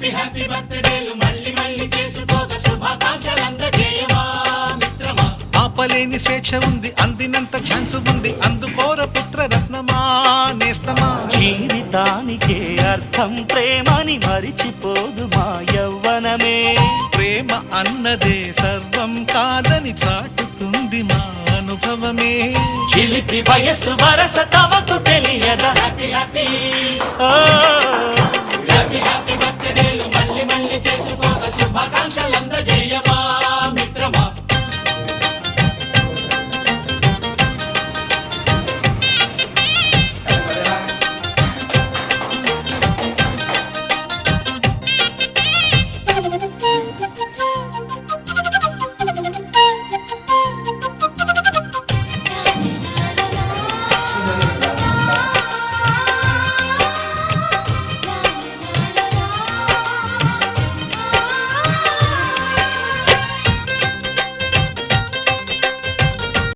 Happy happy బర్త్డేలు మళ్ళీ మళ్ళీ చేసుకోగా శుభాకాంక్షలందజేయవా మిత్రమా. ఆపలేని స్వేచ్ఛ ఉంది, అందినంత ఛాన్స్ ఉంది, అందుకోర పుత్ర రత్నమా నేస్తమా. జీవితానికే అర్థం ప్రేమని మరిచిపోదు మా యవ్వనమే. ప్రేమ అన్నదే సర్వం కాదని చాటుతుంది మా అనుభవమే. చిలిపి వయస్సు వరస తమకు తెలియదా. హ్యాపీ హ్యాపీ ఓ